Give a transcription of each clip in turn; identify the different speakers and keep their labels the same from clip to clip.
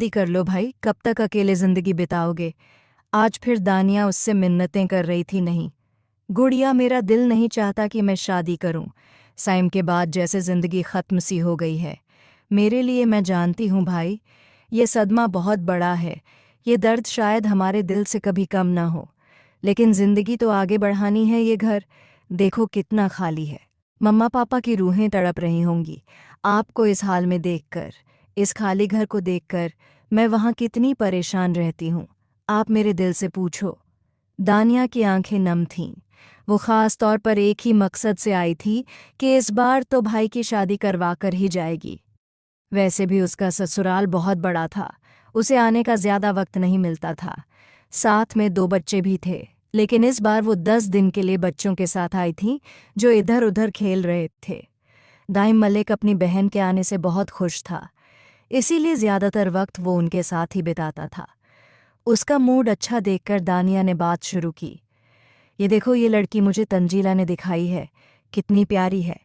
Speaker 1: शादी कर लो भाई, कब तक अकेले जिंदगी बिताओगे। आज फिर दानिया उससे मिन्नतें कर रही थी। नहीं गुड़िया, मेरा दिल नहीं चाहता कि मैं शादी करूं। साइम के बाद जैसे जिंदगी खत्म सी हो गई है मेरे लिए। मैं जानती हूँ भाई, ये सदमा बहुत बड़ा है, ये दर्द शायद हमारे दिल से कभी कम ना हो, लेकिन जिंदगी तो आगे बढ़ानी है। ये घर देखो कितना खाली है। मम्मा पापा की रूहें तड़प रही होंगी आपको इस हाल में देखकर। इस खाली घर को देखकर मैं वहाँ कितनी परेशान रहती हूँ, आप मेरे दिल से पूछो। दानिया की आंखें नम थीं। वो ख़ास तौर पर एक ही मकसद से आई थी कि इस बार तो भाई की शादी करवा कर ही जाएगी। वैसे भी उसका ससुराल बहुत बड़ा था, उसे आने का ज़्यादा वक्त नहीं मिलता था। साथ में 2 बच्चे भी थे, लेकिन इस बार वो 10 दिन के लिए बच्चों के साथ आई थी जो इधर उधर खेल रहे थे। दाइम मलिक अपनी बहन के आने से बहुत खुश था, इसीलिए ज़्यादातर वक्त वो उनके साथ ही बिताता था। उसका मूड अच्छा देखकर दानिया ने बात शुरू की। ये देखो, ये लड़की मुझे तंजीला ने दिखाई है, कितनी प्यारी है।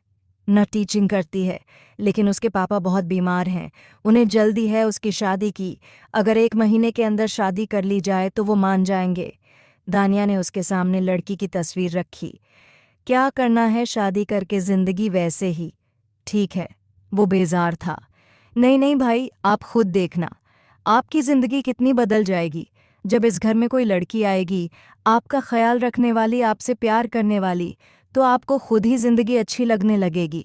Speaker 1: न टीचिंग करती है, लेकिन उसके पापा बहुत बीमार हैं, उन्हें जल्दी है उसकी शादी की। अगर 1 महीने के अंदर शादी कर ली जाए तो वो मान जाएंगे। दानिया ने उसके सामने लड़की की तस्वीर रखी। क्या करना है शादी करके, जिंदगी वैसे ही ठीक है। वो बेजार था। नहीं नहीं भाई, आप खुद देखना, आपकी ज़िंदगी कितनी बदल जाएगी जब इस घर में कोई लड़की आएगी, आपका ख्याल रखने वाली, आपसे प्यार करने वाली, तो आपको खुद ही ज़िंदगी अच्छी लगने लगेगी।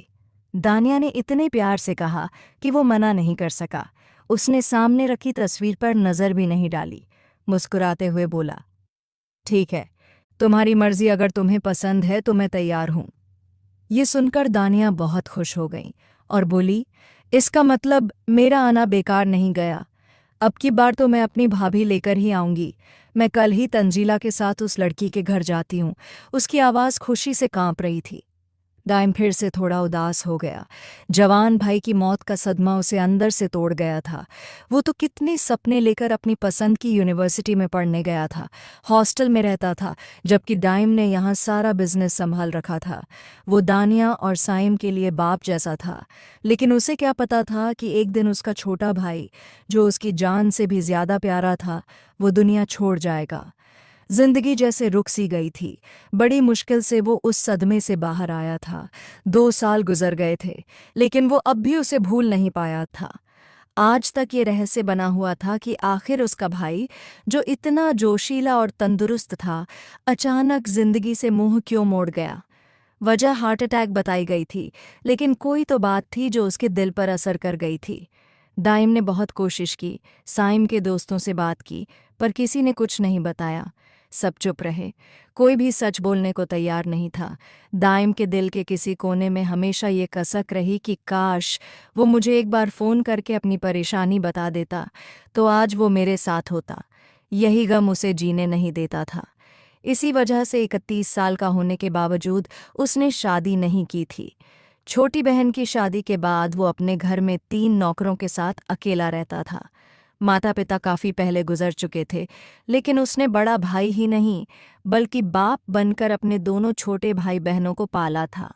Speaker 1: दानिया ने इतने प्यार से कहा कि वो मना नहीं कर सका। उसने सामने रखी तस्वीर पर नज़र भी नहीं डाली, मुस्कुराते हुए बोला, ठीक है, तुम्हारी मर्जी, अगर तुम्हें पसंद है तो मैं तैयार हूँ। ये सुनकर दानिया बहुत खुश हो गई और बोली, इसका मतलब मेरा आना बेकार नहीं गया। अब की बार तो मैं अपनी भाभी लेकर ही आऊंगी। मैं कल ही तंजीला के साथ उस लड़की के घर जाती हूँ। उसकी आवाज़ खुशी से कांप रही थी। दाइम फिर से थोड़ा उदास हो गया। जवान भाई की मौत का सदमा उसे अंदर से तोड़ गया था। वो तो कितने सपने लेकर अपनी पसंद की यूनिवर्सिटी में पढ़ने गया था, हॉस्टल में रहता था, जबकि दाइम ने यहाँ सारा बिजनेस संभाल रखा था। वो दानिया और साइम के लिए बाप जैसा था, लेकिन उसे क्या पता था कि एक दिन उसका छोटा भाई, जो उसकी जान से भी ज़्यादा प्यारा था, वो दुनिया छोड़ जाएगा। जिंदगी जैसे रुक सी गई थी। बड़ी मुश्किल से वो उस सदमे से बाहर आया था। 2 साल गुजर गए थे, लेकिन वो अब भी उसे भूल नहीं पाया था। आज तक ये रहस्य बना हुआ था कि आखिर उसका भाई, जो इतना जोशीला और तंदुरुस्त था, अचानक जिंदगी से मुंह क्यों मोड़ गया। वजह हार्ट अटैक बताई गई थी, लेकिन कोई तो बात थी जो उसके दिल पर असर कर गई थी। दाइम ने बहुत कोशिश की, साइम के दोस्तों से बात की, पर किसी ने कुछ नहीं बताया। सब चुप रहे, कोई भी सच बोलने को तैयार नहीं था। दाइम के दिल के किसी कोने में हमेशा ये कसक रही कि काश वो मुझे एक बार फ़ोन करके अपनी परेशानी बता देता, तो आज वो मेरे साथ होता। यही गम उसे जीने नहीं देता था। इसी वजह से 31 साल का होने के बावजूद उसने शादी नहीं की थी। छोटी बहन की शादी के बाद वो अपने घर में 3 नौकरों के साथ अकेला रहता था। माता पिता काफ़ी पहले गुजर चुके थे, लेकिन उसने बड़ा भाई ही नहीं, बल्कि बाप बनकर अपने दोनों छोटे भाई बहनों को पाला था।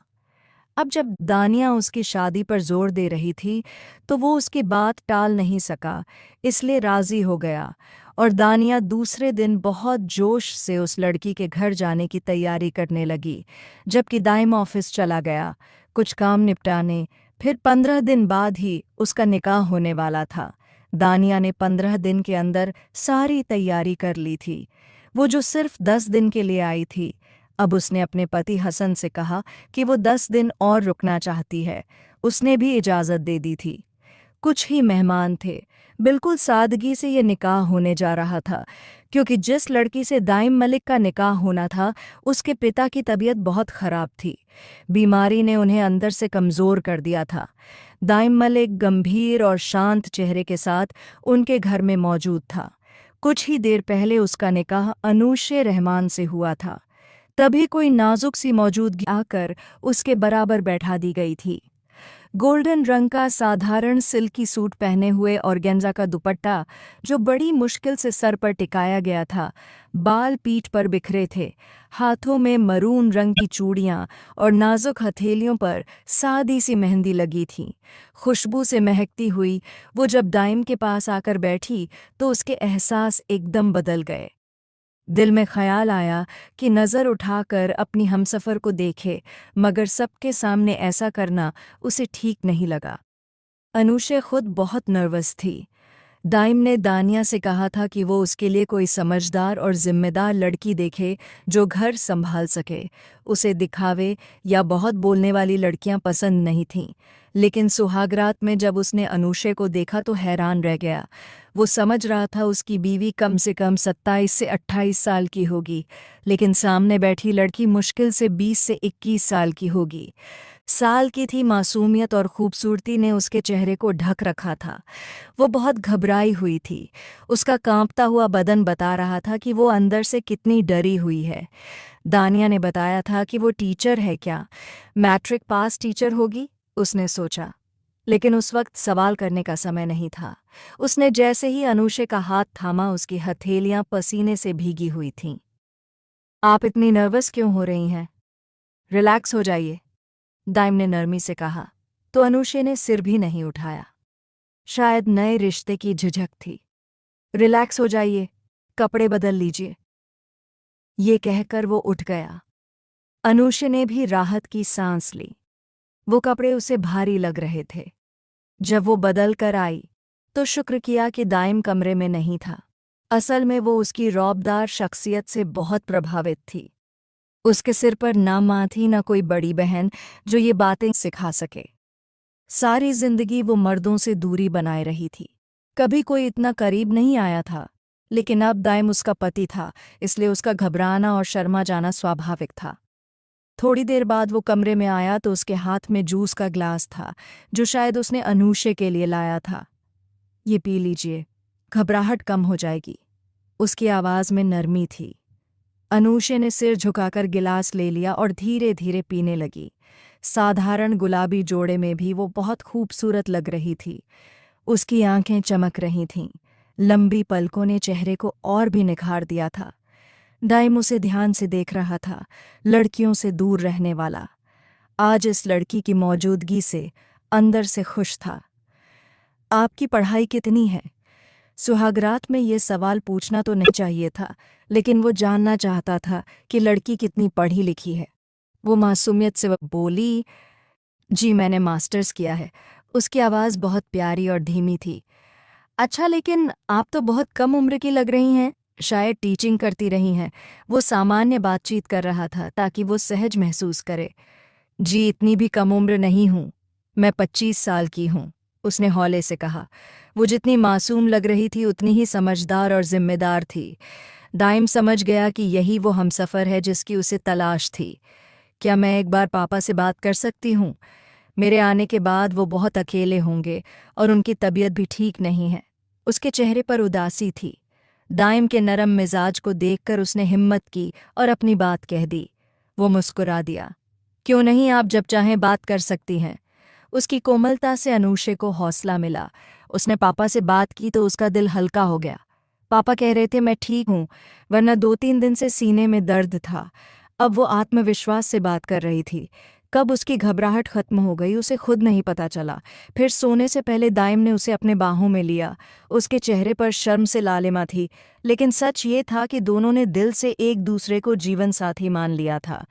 Speaker 1: अब जब दानिया उसकी शादी पर जोर दे रही थी, तो वो उसकी बात टाल नहीं सका, इसलिए राज़ी हो गया। और दानिया दूसरे दिन बहुत जोश से उस लड़की के घर जाने की तैयारी करने लगी, जबकि दाइम ऑफिस चला गया कुछ काम निपटाने। फिर 15 दिन बाद ही उसका निकाह होने वाला था। दानिया ने 15 दिन के अंदर सारी तैयारी कर ली थी। वो जो सिर्फ 10 दिन के लिए आई थी, अब उसने अपने पति हसन से कहा कि वो 10 दिन और रुकना चाहती है। उसने भी इजाज़त दे दी थी। कुछ ही मेहमान थे। बिल्कुल सादगी से ये निकाह होने जा रहा था, क्योंकि जिस लड़की से दाइम मलिक का निकाह होना था, उसके पिता की तबीयत बहुत ख़राब थी। बीमारी ने उन्हें अंदर से कमज़ोर कर दिया था। दाइम मलिक गंभीर और शांत चेहरे के साथ उनके घर में मौजूद था। कुछ ही देर पहले उसका निकाह अनूशे रहमान से हुआ था। तभी कोई नाजुक सी मौजूदगी आकर उसके बराबर बैठा दी गई थी। गोल्डन रंग का साधारण सिल्की सूट पहने हुए ऑर्गेन्जा का दुपट्टा जो बड़ी मुश्किल से सर पर टिकाया गया था, बाल पीठ पर बिखरे थे, हाथों में मरून रंग की चूड़ियां और नाजुक हथेलियों पर सादी सी मेहंदी लगी थी। खुशबू से महकती हुई वो जब दाइम के पास आकर बैठी तो उसके एहसास एकदम बदल गए। दिल में ख्याल आया कि नज़र उठाकर अपनी हमसफ़र को देखे, मगर सबके सामने ऐसा करना उसे ठीक नहीं लगा। अनुशे खुद बहुत नर्वस थी। दाइम ने दानिया से कहा था कि वो उसके लिए कोई समझदार और जिम्मेदार लड़की देखे जो घर संभाल सके। उसे दिखावे या बहुत बोलने वाली लड़कियां पसंद नहीं थीं। लेकिन सुहागरात में जब उसने अनुशे को देखा तो हैरान रह गया। वो समझ रहा था उसकी बीवी कम से कम 27 से 28 साल की होगी, लेकिन सामने बैठी लड़की मुश्किल से 20 से 21 साल की होगी। साल की थी, मासूमियत और खूबसूरती ने उसके चेहरे को ढक रखा था। वो बहुत घबराई हुई थी। उसका कांपता हुआ बदन बता रहा था कि वो अंदर से कितनी डरी हुई है। दानिया ने बताया था कि वो टीचर है क्या, मैट्रिक पास टीचर होगी, उसने सोचा। लेकिन उस वक्त सवाल करने का समय नहीं था। उसने जैसे ही अनुशे का हाथ थामा, उसकी हथेलियां पसीने से भीगी हुई थीं। आप इतनी नर्वस क्यों हो रही हैं? रिलैक्स हो जाइए, दाइम ने नरमी से कहा। तो अनुशे ने सिर भी नहीं उठाया। शायद नए रिश्ते की झिझक थी। रिलैक्स हो जाइए, कपड़े बदल लीजिए, ये कहकर वो उठ गया। अनुशे ने भी राहत की सांस ली। वो कपड़े उसे भारी लग रहे थे। जब वो बदल कर आई तो शुक्र किया कि दाइम कमरे में नहीं था। असल में वो उसकी रौबदार शख्सियत से बहुत प्रभावित थी। उसके सिर पर ना माँ थी, ना कोई बड़ी बहन जो ये बातें सिखा सके। सारी जिंदगी वो मर्दों से दूरी बनाए रही थी। कभी कोई इतना करीब नहीं आया था, लेकिन अब दाइम उसका पति था, इसलिए उसका घबराना और शर्मा जाना स्वाभाविक था। थोड़ी देर बाद वो कमरे में आया तो उसके हाथ में जूस का ग्लास था, जो शायद उसने अनुशे के लिए लाया था। ये पी लीजिए, घबराहट कम हो जाएगी, उसकी आवाज़ में नरमी थी। अनुशे ने सिर झुकाकर गिलास ले लिया और धीरे धीरे पीने लगी। साधारण गुलाबी जोड़े में भी वो बहुत खूबसूरत लग रही थी। उसकी आंखें चमक रही थीं। लंबी पलकों ने चेहरे को और भी निखार दिया था। दाइम उसे ध्यान से देख रहा था, लड़कियों से दूर रहने वाला। आज इस लड़की की मौजूदगी से अंदर से खुश था। आपकी पढ़ाई कितनी है? सुहागरात में ये सवाल पूछना तो नहीं चाहिए था, लेकिन वो जानना चाहता था कि लड़की कितनी पढ़ी लिखी है। वो मासूमियत से बोली, जी मैंने मास्टर्स किया है। उसकी आवाज़ बहुत प्यारी और धीमी थी। अच्छा, लेकिन आप तो बहुत कम उम्र की लग रही हैं, शायद टीचिंग करती रही हैं। वो सामान्य बातचीत कर रहा था ताकि वो सहज महसूस करे। जी इतनी भी कम उम्र नहीं हूँ, मैं 25 साल की हूँ, उसने हौले से कहा। वो जितनी मासूम लग रही थी उतनी ही समझदार और जिम्मेदार थी। दाइम समझ गया कि यही वो हमसफ़र है जिसकी उसे तलाश थी। क्या मैं एक बार पापा से बात कर सकती हूँ? मेरे आने के बाद वो बहुत अकेले होंगे और उनकी तबीयत भी ठीक नहीं है। उसके चेहरे पर उदासी थी। दाइम के नरम मिजाज को देखकर उसने हिम्मत की और अपनी बात कह दी। वो मुस्कुरा दिया। क्यों नहीं, आप जब चाहें बात कर सकती हैं। उसकी कोमलता से अनुशे को हौसला मिला। उसने पापा से बात की तो उसका दिल हल्का हो गया। पापा कह रहे थे मैं ठीक हूँ, वरना 2-3 दिन से सीने में दर्द था। अब वो आत्मविश्वास से बात कर रही थी। कब उसकी घबराहट खत्म हो गई उसे खुद नहीं पता चला। फिर सोने से पहले दाइम ने उसे अपने बाहों में लिया। उसके चेहरे पर शर्म से लालिमा थी, लेकिन सच ये था कि दोनों ने दिल से एक दूसरे को जीवन साथी मान लिया था।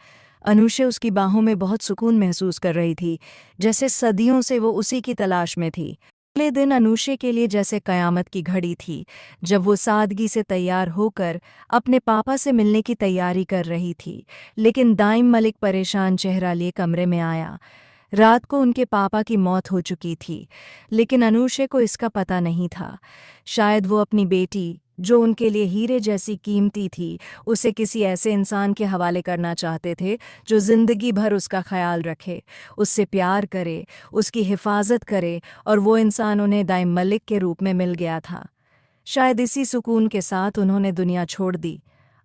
Speaker 1: अनुशे उसकी बाहों में बहुत सुकून महसूस कर रही थी, जैसे सदियों से वो उसी की तलाश में थी। अगले दिन अनुशे के लिए जैसे कयामत की घड़ी थी, जब वो सादगी से तैयार होकर अपने पापा से मिलने की तैयारी कर रही थी। लेकिन दाइम मलिक परेशान चेहरा लिए कमरे में आया। रात को उनके पापा की मौत हो चुकी थी, लेकिन अनुशे को इसका पता नहीं था। शायद वो अपनी बेटी, जो उनके लिए हीरे जैसी कीमती थी, उसे किसी ऐसे इंसान के हवाले करना चाहते थे जो जिंदगी भर उसका ख्याल रखे, उससे प्यार करे, उसकी हिफाजत करे, और वो इंसान उन्हें दाइम मलिक के रूप में मिल गया था। शायद इसी सुकून के साथ उन्होंने दुनिया छोड़ दी।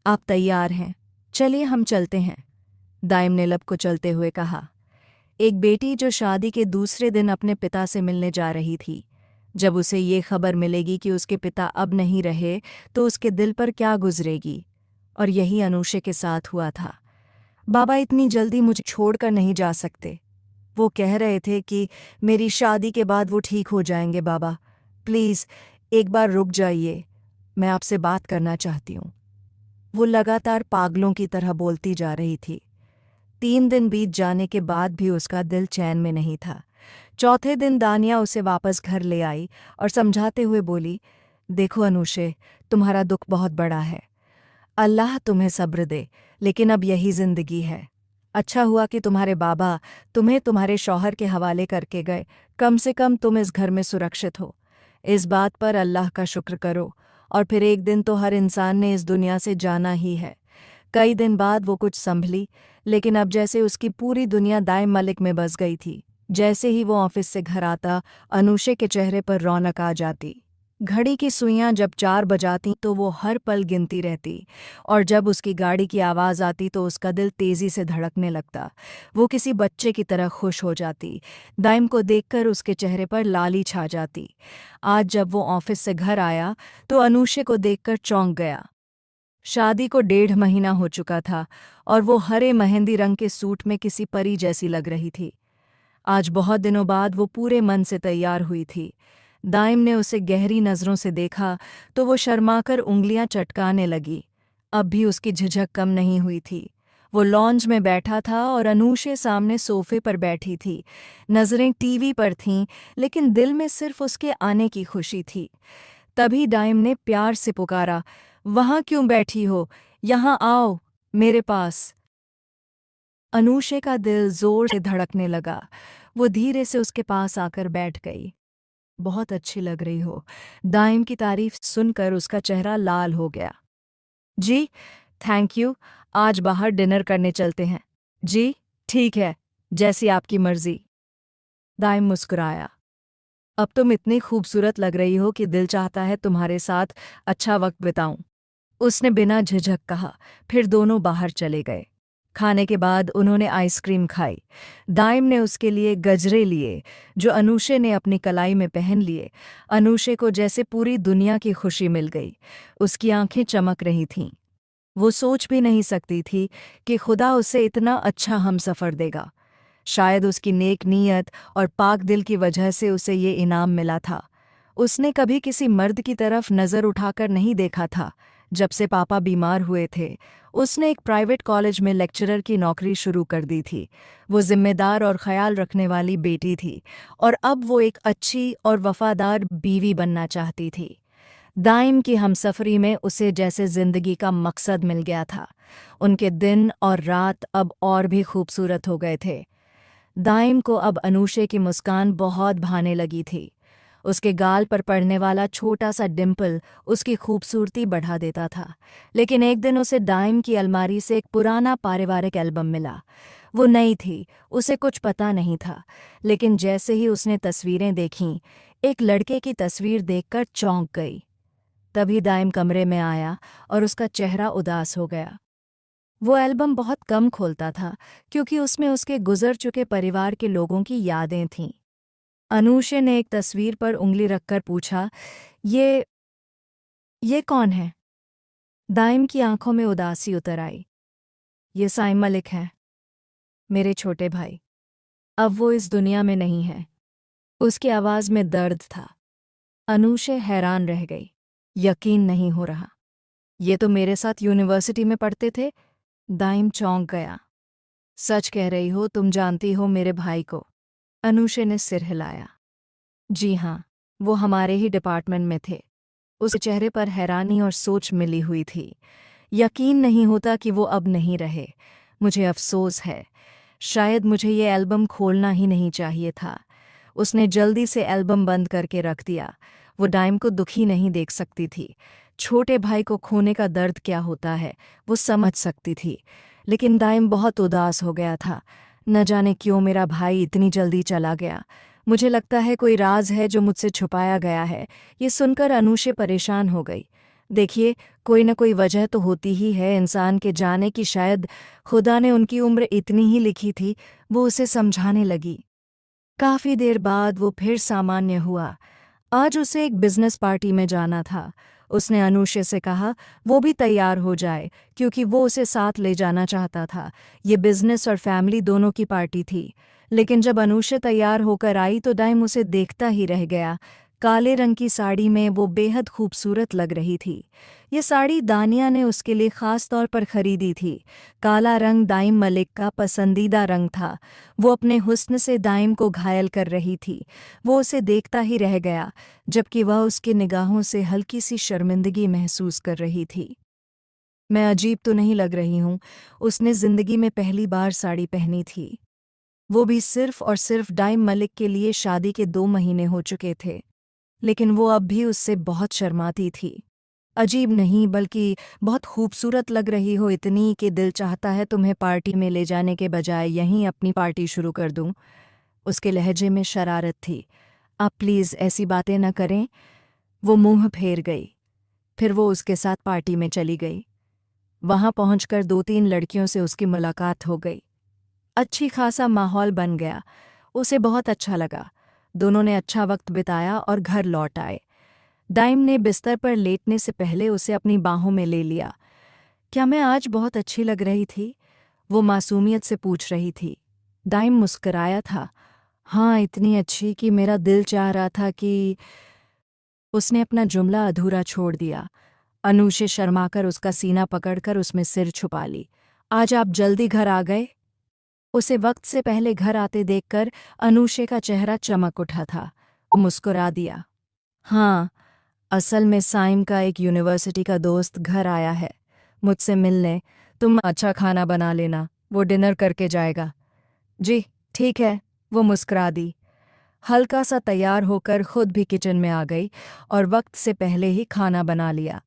Speaker 1: आप तैयार हैं? चलिए हम चलते हैं, दाइम ने लब को चलते हुए कहा। एक बेटी जो शादी के दूसरे दिन अपने पिता से मिलने जा रही थी। जब उसे ये खबर मिलेगी कि उसके पिता अब नहीं रहे तो उसके दिल पर क्या गुजरेगी। और यही अनुषे के साथ हुआ था। बाबा इतनी जल्दी मुझे छोड़कर नहीं जा सकते। वो कह रहे थे कि मेरी शादी के बाद वो ठीक हो जाएंगे। बाबा प्लीज़ एक बार रुक जाइए, मैं आपसे बात करना चाहती हूँ। वो लगातार पागलों की तरह बोलती जा रही थी। 3 दिन बीत जाने के बाद भी उसका दिल चैन में नहीं था। चौथे दिन दानिया उसे वापस घर ले आई और समझाते हुए बोली, देखो अनुषे, तुम्हारा दुख बहुत बड़ा है। अल्लाह तुम्हें सब्र दे, लेकिन अब यही जिंदगी है। अच्छा हुआ कि तुम्हारे बाबा तुम्हें तुम्हारे शौहर के हवाले करके गए। कम से कम तुम इस घर में सुरक्षित हो। इस बात पर अल्लाह का शुक्र करो। और फिर एक दिन तो हर इंसान ने इस दुनिया से जाना ही है। कई दिन बाद वो कुछ संभली, लेकिन अब जैसे उसकी पूरी दुनिया दाइम मलिक में बस गई थी। जैसे ही वो ऑफिस से घर आता, अनुषे के चेहरे पर रौनक आ जाती। घड़ी की सुइयां जब 4 बजाती तो वो हर पल गिनती रहती, और जब उसकी गाड़ी की आवाज़ आती तो उसका दिल तेज़ी से धड़कने लगता। वो किसी बच्चे की तरह खुश हो जाती। दाइम को देखकर उसके चेहरे पर लाली छा जाती। आज जब वो ऑफिस से घर आया तो अनुषे को देखकर चौंक गया। शादी को 1.5 महीना हो चुका था और वो हरे मेहंदी रंग के सूट में किसी परी जैसी लग रही थी। आज बहुत दिनों बाद वो पूरे मन से तैयार हुई थी। दाइम ने उसे गहरी नज़रों से देखा तो वो शर्माकर उंगलियां चटकाने लगी। अब भी उसकी झिझक कम नहीं हुई थी। वो लॉन्ज में बैठा था और अनुषे सामने सोफे पर बैठी थी। नज़रें टीवी पर थीं, लेकिन दिल में सिर्फ उसके आने की खुशी थी। तभी दाइम ने प्यार से पुकारा, वहाँ क्यों बैठी हो? यहाँ आओ मेरे पास। अनुषे का दिल जोर से धड़कने लगा। वो धीरे से उसके पास आकर बैठ गई। बहुत अच्छी लग रही हो। दाइम की तारीफ सुनकर उसका चेहरा लाल हो गया। जी थैंक यू, आज बाहर डिनर करने चलते हैं। जी ठीक है, जैसी आपकी मर्जी। दाइम मुस्कुराया। अब तुम इतनी खूबसूरत लग रही हो कि दिल चाहता है तुम्हारे साथ अच्छा वक्त बिताऊं। उसने बिना झिझक कहा। फिर दोनों बाहर चले गए। खाने के बाद उन्होंने आइसक्रीम खाई। दाइम ने उसके लिए गजरे लिए जो अनुषे ने अपनी कलाई में पहन लिए। अनुषे को जैसे पूरी दुनिया की खुशी मिल गई। उसकी आंखें चमक रही थीं। वो सोच भी नहीं सकती थी कि खुदा उसे इतना अच्छा हमसफ़र देगा। शायद उसकी नेक नीयत और पाक दिल की वजह से उसे ये इनाम मिला था। उसने कभी किसी मर्द की तरफ नज़र उठाकर नहीं देखा था। जब से पापा बीमार हुए थे, उसने एक प्राइवेट कॉलेज में लेक्चरर की नौकरी शुरू कर दी थी। वो जिम्मेदार और ख्याल रखने वाली बेटी थी, और अब वो एक अच्छी और वफादार बीवी बनना चाहती थी। दाइम की हमसफरी में उसे जैसे जिंदगी का मकसद मिल गया था। उनके दिन और रात अब और भी खूबसूरत हो गए थे। दाइम को अब अनुषे की मुस्कान बहुत भाने लगी थी। उसके गाल पर पड़ने वाला छोटा सा डिम्पल उसकी खूबसूरती बढ़ा देता था। लेकिन एक दिन उसे दाइम की अलमारी से एक पुराना पारिवारिक एल्बम मिला। वो नई थी, उसे कुछ पता नहीं था, लेकिन जैसे ही उसने तस्वीरें देखीं, एक लड़के की तस्वीर देखकर चौंक गई। तभी दाइम कमरे में आया और उसका चेहरा उदास हो गया। वो एल्बम बहुत कम खोलता था, क्योंकि उसमें उसके गुजर चुके परिवार के लोगों की यादें थीं। अनुषे ने एक तस्वीर पर उंगली रखकर पूछा, ये कौन है? दाइम की आंखों में उदासी उतर आई। ये साइम मलिक हैं, मेरे छोटे भाई। अब वो इस दुनिया में नहीं है। उसकी आवाज़ में दर्द था। अनुषे हैरान रह गई। यकीन नहीं हो रहा। ये तो मेरे साथ यूनिवर्सिटी में पढ़ते थे। दाइम चौंक गया। सच कह रही हो, तुम जानती हो मेरे भाई को? अनुषे ने सिर हिलाया। जी हाँ, वो हमारे ही डिपार्टमेंट में थे। उसके चेहरे पर हैरानी और सोच मिली हुई थी। यकीन नहीं होता कि वो अब नहीं रहे। मुझे अफसोस है। शायद मुझे ये एल्बम खोलना ही नहीं चाहिए था। उसने जल्दी से एल्बम बंद करके रख दिया। वो दाइम को दुखी नहीं देख सकती थी। छोटे भाई को खोने का दर्द क्या होता है वो समझ सकती थी, लेकिन दाइम बहुत उदास हो गया था। न जाने क्यों मेरा भाई इतनी जल्दी चला गया। मुझे लगता है कोई राज है जो मुझसे छुपाया गया है। ये सुनकर अनुषे परेशान हो गई। देखिए, कोई न कोई वजह तो होती ही है इंसान के जाने की। शायद खुदा ने उनकी उम्र इतनी ही लिखी थी। वो उसे समझाने लगी। काफ़ी देर बाद वो फिर सामान्य हुआ। आज उसे एक बिजनेस पार्टी में जाना था। उसने अनुषे से कहा वो भी तैयार हो जाए, क्योंकि वो उसे साथ ले जाना चाहता था। ये बिजनेस और फैमिली दोनों की पार्टी थी। लेकिन जब अनुषे तैयार होकर आई तो दाइम उसे देखता ही रह गया। काले रंग की साड़ी में वो बेहद खूबसूरत लग रही थी। ये साड़ी दानिया ने उसके लिए ख़ास तौर पर खरीदी थी। काला रंग दाइम मलिक का पसंदीदा रंग था। वो अपने हुस्न से दाइम को घायल कर रही थी। वो उसे देखता ही रह गया, जबकि वह उसकी निगाहों से हल्की सी शर्मिंदगी महसूस कर रही थी। मैं अजीब तो नहीं लग रही हूँ? उसने ज़िंदगी में पहली बार साड़ी पहनी थी, वो भी सिर्फ और सिर्फ दाइम मलिक के लिए। शादी के 2 महीने हो चुके थे, लेकिन वो अब भी उससे बहुत शर्माती थी। अजीब नहीं, बल्कि बहुत खूबसूरत लग रही हो, इतनी कि दिल चाहता है तुम्हें पार्टी में ले जाने के बजाय यहीं अपनी पार्टी शुरू कर दूं। उसके लहजे में शरारत थी। आप प्लीज़ ऐसी बातें न करें। वो मुंह फेर गई। फिर वो उसके साथ पार्टी में चली गई। वहां पहुंचकर 2-3 लड़कियों से उसकी मुलाकात हो गई। अच्छी खासा माहौल बन गया। उसे बहुत अच्छा लगा। दोनों ने अच्छा वक्त बिताया और घर लौट आए। दाइम ने बिस्तर पर लेटने से पहले उसे अपनी बाहों में ले लिया। क्या मैं आज बहुत अच्छी लग रही थी? वो मासूमियत से पूछ रही थी। दाइम मुस्कुराया था। हाँ, इतनी अच्छी कि मेरा दिल चाह रहा था कि। उसने अपना जुमला अधूरा छोड़ दिया। अनुषे शर्माकर उसका सीना पकड़कर उसमें सिर छुपा ली। आज आप जल्दी घर आ गए? उसे वक्त से पहले घर आते देखकर अनुषे का चेहरा चमक उठा था। वो मुस्कुरा दिया। हाँ, असल में साइम का एक यूनिवर्सिटी का दोस्त घर आया है मुझसे मिलने। तुम अच्छा खाना बना लेना, वो डिनर करके जाएगा। जी ठीक है, वो मुस्कुरा दी। हल्का सा तैयार होकर खुद भी किचन में आ गई और वक्त से पहले ही खाना बना लिया।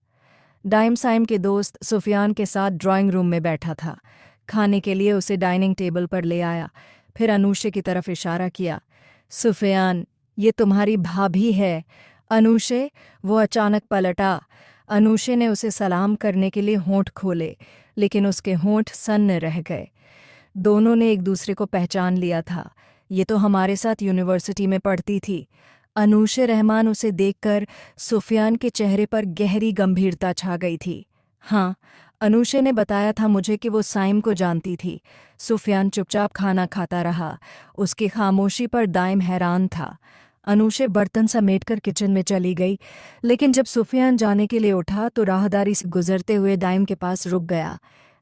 Speaker 1: दाइम साइम के दोस्त सुफियान के साथ ड्राइंग रूम में बैठा था। खाने के लिए उसे डाइनिंग टेबल पर ले आया। फिर अनुषे की तरफ इशारा किया। सुफियान, ये तुम्हारी भाभी है। अनुषे, वो अचानक पलटा। अनुषे ने उसे सलाम करने के लिए होंठ खोले, लेकिन उसके होंठ सन्न रह गए। दोनों ने एक दूसरे को पहचान लिया था। ये तो हमारे साथ यूनिवर्सिटी में पढ़ती थी। अनुषे रहमान उसे देखकर सुफियान के चेहरे पर गहरी गंभीरता छा गई थी। हाँ, अनुषे ने बताया था मुझे कि वो साइम को जानती थी। सुफियान चुपचाप खाना खाता रहा। उसकी खामोशी पर दाइम हैरान था। अनुषे बर्तन समेटकर किचन में चली गई, लेकिन जब सुफियान जाने के लिए उठा तो राहदारी से गुजरते हुए दाइम के पास रुक गया।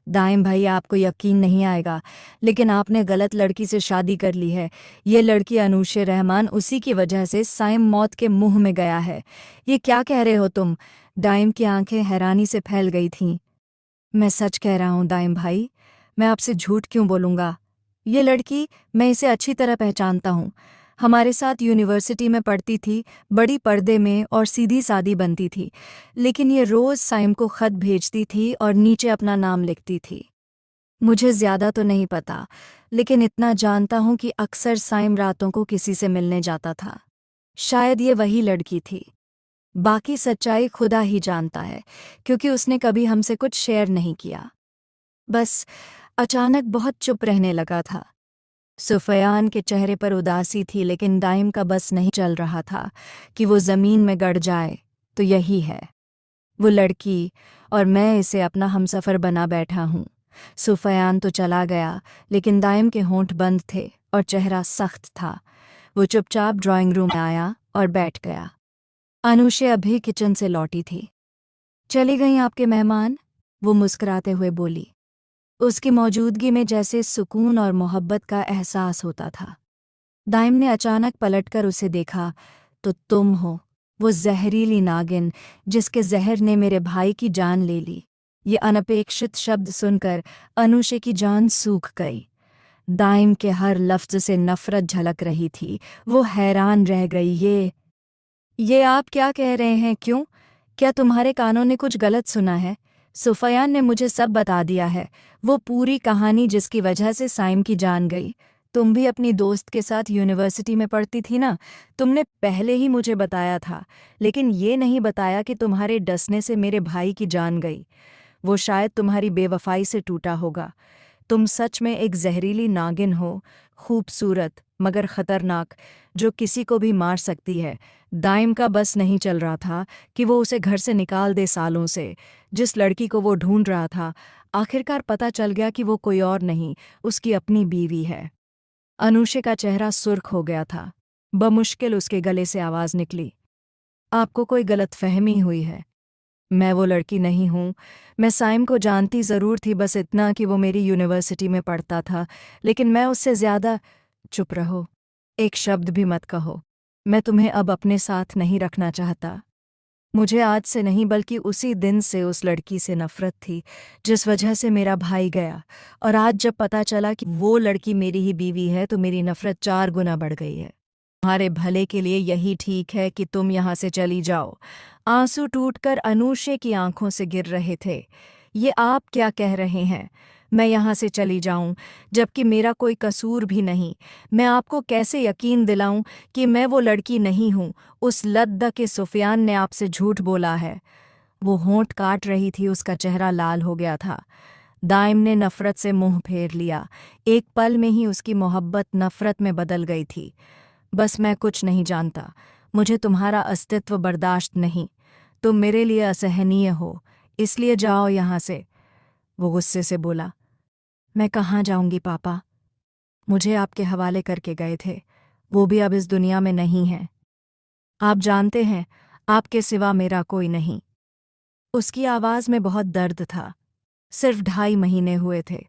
Speaker 1: दाइम भाई, आपको यकीन नहीं आएगा, लेकिन आपने गलत लड़की से शादी कर ली है। ये लड़की अनुषे रहमान, उसी की वजह से साइम मौत के मुंह में गया है। ये क्या कह रहे हो तुम? दाइम की आंखें हैरानी से फैल गई थीं। मैं सच कह रहा हूँ दाइम भाई, मैं आपसे झूठ क्यों बोलूँगा? ये लड़की, मैं इसे अच्छी तरह पहचानता हूँ। हमारे साथ यूनिवर्सिटी में पढ़ती थी, बड़ी पर्दे में और सीधी सादी बनती थी। लेकिन ये रोज़ साइम को ख़त भेजती थी और नीचे अपना नाम लिखती थी। मुझे ज़्यादा तो नहीं पता, लेकिन इतना जानता हूँ कि अक्सर साइम रातों को किसी से मिलने जाता था। शायद ये वही लड़की थी। बाकी सच्चाई खुदा ही जानता है, क्योंकि उसने कभी हमसे कुछ शेयर नहीं किया। बस अचानक बहुत चुप रहने लगा था। सुफियान के चेहरे पर उदासी थी, लेकिन दाइम का बस नहीं चल रहा था कि वो ज़मीन में गड़ जाए। तो यही है वो लड़की, और मैं इसे अपना हमसफ़र बना बैठा हूँ। सुफियान तो चला गया, लेकिन दाइम के होंठ बंद थे और चेहरा सख्त था। वो चुपचाप ड्राइंग रूम में आया और बैठ गया। अनुषे अभी किचन से लौटी थी। चली गईं आपके मेहमान? वो मुस्कुराते हुए बोली। उसकी मौजूदगी में जैसे सुकून और मोहब्बत का एहसास होता था। दाइम ने अचानक पलटकर उसे देखा। तो तुम हो वो जहरीली नागिन जिसके जहर ने मेरे भाई की जान ले ली। ये अनपेक्षित शब्द सुनकर अनुषे की जान सूख गई। दाइम के हर लफ्ज से नफरत झलक रही थी। वो हैरान रह गई। ये आप क्या कह रहे हैं? क्यों? क्या तुम्हारे कानों ने कुछ गलत सुना है? सुफियान ने मुझे सब बता दिया है, वो पूरी कहानी जिसकी वजह से साइम की जान गई। तुम भी अपनी दोस्त के साथ यूनिवर्सिटी में पढ़ती थी ना। तुमने पहले ही मुझे बताया था, लेकिन ये नहीं बताया कि तुम्हारे डसने से मेरे भाई की जान गई। वो शायद तुम्हारी बेवफाई से टूटा होगा। तुम सच में एक जहरीली नागिन हो, खूबसूरत मगर खतरनाक, जो किसी को भी मार सकती है। दाइम का बस नहीं चल रहा था कि वो उसे घर से निकाल दे। सालों से जिस लड़की को वो ढूंढ रहा था, आखिरकार पता चल गया कि वो कोई और नहीं, उसकी अपनी बीवी है। अनुषे का चेहरा सुर्ख हो गया था। बमुश्किल उसके गले से आवाज निकली, आपको कोई गलतफहमी हुई है। मैं वो लड़की नहीं हूँ। मैं साइम को जानती ज़रूर थी, बस इतना कि वो मेरी यूनिवर्सिटी में पढ़ता था, लेकिन मैं उससे ज़्यादा। चुप रहो, एक शब्द भी मत कहो। मैं तुम्हें अब अपने साथ नहीं रखना चाहता। मुझे आज से नहीं बल्कि उसी दिन से उस लड़की से नफ़रत थी जिस वजह से मेरा भाई गया, और आज जब पता चला कि वो लड़की मेरी ही बीवी है तो मेरी नफ़रत 4 गुना बढ़ गई है। तुम्हारे भले के लिए यही ठीक है कि तुम यहाँ से चली जाओ। आंसू टूटकर अनुषे की आंखों से गिर रहे थे। ये आप क्या कह रहे हैं? मैं यहाँ से चली जाऊं, जबकि मेरा कोई कसूर भी नहीं। मैं आपको कैसे यकीन दिलाऊं कि मैं वो लड़की नहीं हूँ? उस लद्दा के सुफियान ने आपसे झूठ बोला है। वो होंठ काट रही थी, उसका चेहरा लाल हो गया था। दाइम ने नफरत से मुंह फेर लिया। एक पल में ही उसकी मोहब्बत नफरत में बदल गई थी। बस मैं कुछ नहीं जानता। मुझे तुम्हारा अस्तित्व बर्दाश्त नहीं। तुम मेरे लिए असहनीय हो, इसलिए जाओ यहाँ से। वो गुस्से से बोला, मैं कहाँ जाऊंगी पापा? मुझे आपके हवाले करके गए थे, वो भी अब इस दुनिया में नहीं है। आप जानते हैं, आपके सिवा मेरा कोई नहीं। उसकी आवाज़ में बहुत दर्द था। सिर्फ 2.5 महीने हुए थे।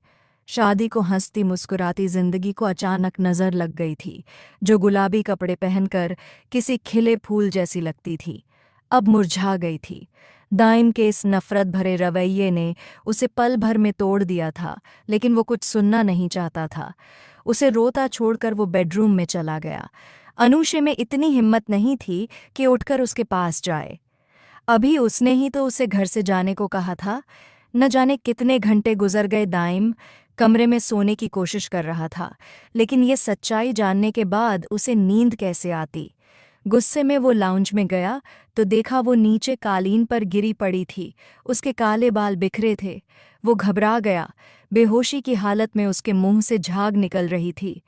Speaker 1: शादी को हंसती मुस्कुराती जिंदगी को अचानक नज़र लग गई थी, जो गुलाबी कपड़े पहनकर किसी खिले फूल जैसी लगती थी, अब मुरझा गई थी। दाइम के इस नफरत भरे रवैये ने उसे पल भर में तोड़ दिया था, लेकिन वो कुछ सुनना नहीं चाहता था। उसे रोता छोड़कर वो बेडरूम में चला गया। अनुषे में इतनी हिम्मत नहीं थी कि उठकर उसके पास जाए। अभी उसने ही तो उसे घर से जाने को कहा था। न जाने कितने घंटे गुजर गए। दाइम कमरे में सोने की कोशिश कर रहा था, लेकिन ये सच्चाई जानने के बाद उसे नींद कैसे आती। गुस्से में वो लाउंज में गया तो देखा वो नीचे कालीन पर गिरी पड़ी थी। उसके काले बाल बिखरे थे। वो घबरा गया। बेहोशी की हालत में उसके मुंह से झाग निकल रही थी।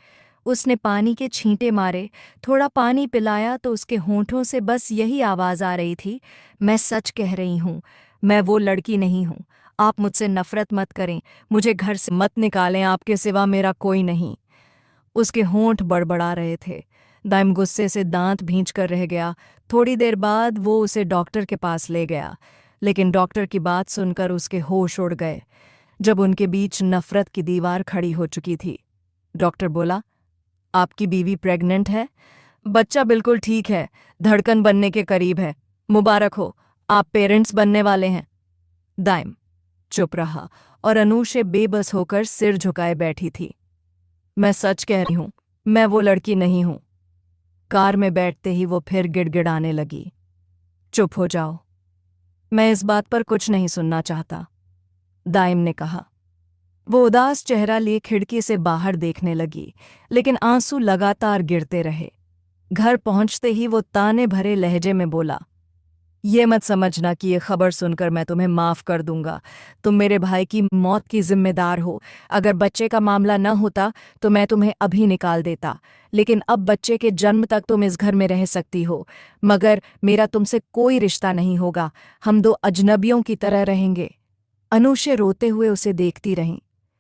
Speaker 1: उसने पानी के छींटे मारे, थोड़ा पानी पिलाया तो उसके होंठों से बस यही आवाज़ आ रही थी, मैं सच कह रही हूँ, मैं वो लड़की नहीं हूँ। आप मुझसे नफरत मत करें, मुझे घर से मत निकालें, आपके सिवा मेरा कोई नहीं। उसके होंठ बड़बड़ा रहे थे। दाइम गुस्से से दांत भींच कर रह गया। थोड़ी देर बाद वो उसे डॉक्टर के पास ले गया, लेकिन डॉक्टर की बात सुनकर उसके होश उड़ गए। जब उनके बीच नफरत की दीवार खड़ी हो चुकी थी, डॉक्टर बोला, आपकी बीवी प्रेग्नेंट है। बच्चा बिल्कुल ठीक है, धड़कन बनने के करीब है। मुबारक हो, आप पेरेंट्स बनने वाले हैं। दाइम चुप रहा और अनुषे बेबस होकर सिर झुकाए बैठी थी। मैं सच कह रही हूं, मैं वो लड़की नहीं हूं। कार में बैठते ही वो फिर गिड़गिड़ाने लगी। चुप हो जाओ, मैं इस बात पर कुछ नहीं सुनना चाहता, दाइम ने कहा। वो उदास चेहरा लिए खिड़की से बाहर देखने लगी, लेकिन आंसू लगातार गिरते रहे। घर पहुंचते ही वो ताने भरे लहजे में बोला, ये मत समझना कि ये खबर सुनकर मैं तुम्हें माफ़ कर दूंगा। तुम मेरे भाई की मौत की जिम्मेदार हो। अगर बच्चे का मामला न होता तो मैं तुम्हें अभी निकाल देता, लेकिन अब बच्चे के जन्म तक तुम इस घर में रह सकती हो, मगर मेरा तुमसे कोई रिश्ता नहीं होगा। हम 2 अजनबियों की तरह रहेंगे। अनुषे रोते हुए उसे देखती रहीं,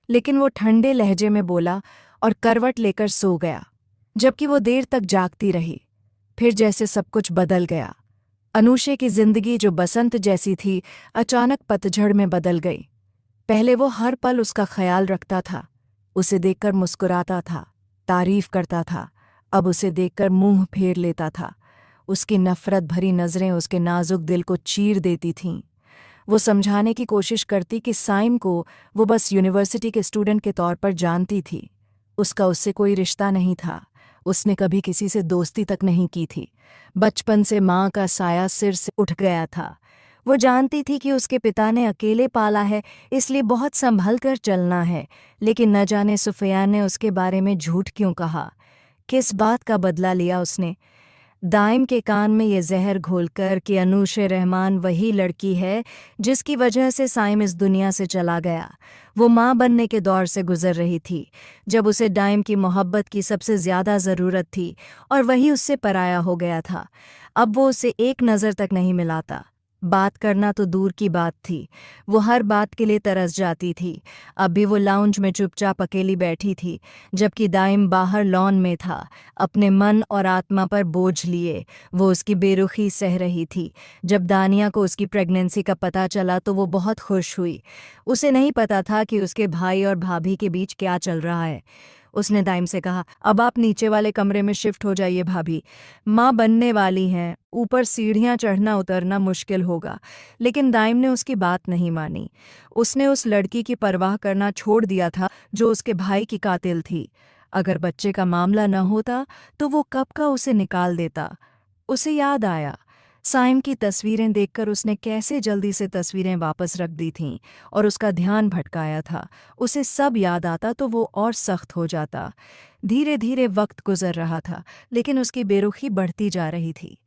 Speaker 1: लेकिन वो ठंडे लहजे में बोला और करवट लेकर सो गया। जबकि वो देर तक जागती रही, फिर जैसे सब कुछ बदल गया। अनुषे की जिंदगी जो बसंत जैसी थी, अचानक पतझड़ में बदल गई। पहले वो हर पल उसका ख्याल रखता था, उसे देखकर मुस्कुराता था, तारीफ करता था। अब उसे देखकर मुंह फेर लेता था। उसकी नफरत भरी नज़रें उसके नाजुक दिल को चीर देती थीं। वो समझाने की कोशिश करती कि साइम को वो बस यूनिवर्सिटी के स्टूडेंट के तौर पर जानती थी। उसका उससे कोई रिश्ता नहीं था। उसने कभी किसी से दोस्ती तक नहीं की थी। बचपन से माँ का साया सिर से उठ गया था। वो जानती थी कि उसके पिता ने अकेले पाला है, इसलिए बहुत संभल कर चलना है। लेकिन न जाने सुफियान ने उसके बारे में झूठ क्यों कहा। किस बात का बदला लिया उसने? दाइम के कान में ये जहर घोलकर कि अनूश रहमान वही लड़की है जिसकी वजह से साइम इस दुनिया से चला गया। वो माँ बनने के दौर से गुजर रही थी, जब उसे दाइम की मोहब्बत की सबसे ज़्यादा ज़रूरत थी, और वही उससे पराया हो गया था। अब वो उसे एक नज़र तक नहीं मिलाता। बात करना तो दूर की बात थी, वो हर बात के लिए तरस जाती थी। अब भी वो लाउंज में चुपचाप अकेली बैठी थी, जबकि दाइम बाहर लॉन में था, अपने मन और आत्मा पर बोझ लिए। वो उसकी बेरुखी सह रही थी। जब दानिया को उसकी प्रेगनेंसी का पता चला तो वो बहुत खुश हुई। उसे नहीं पता था कि उसके भाई और भाभी के बीच क्या चल रहा है। उसने दाइम से कहा, अब आप नीचे वाले कमरे में शिफ्ट हो जाइए भाभी, माँ बनने वाली हैं, ऊपर सीढ़ियाँ चढ़ना उतरना मुश्किल होगा। लेकिन दाइम ने उसकी बात नहीं मानी। उसने उस लड़की की परवाह करना छोड़ दिया था जो उसके भाई की कातिल थी। अगर बच्चे का मामला न होता तो वो कब का उसे निकाल देता। उसे याद आया, साइम की तस्वीरें देखकर उसने कैसे जल्दी से तस्वीरें वापस रख दी थीं और उसका ध्यान भटकाया था। उसे सब याद आता तो वो और सख्त हो जाता। धीरे धीरे वक्त गुजर रहा था, लेकिन उसकी बेरुखी बढ़ती जा रही थी।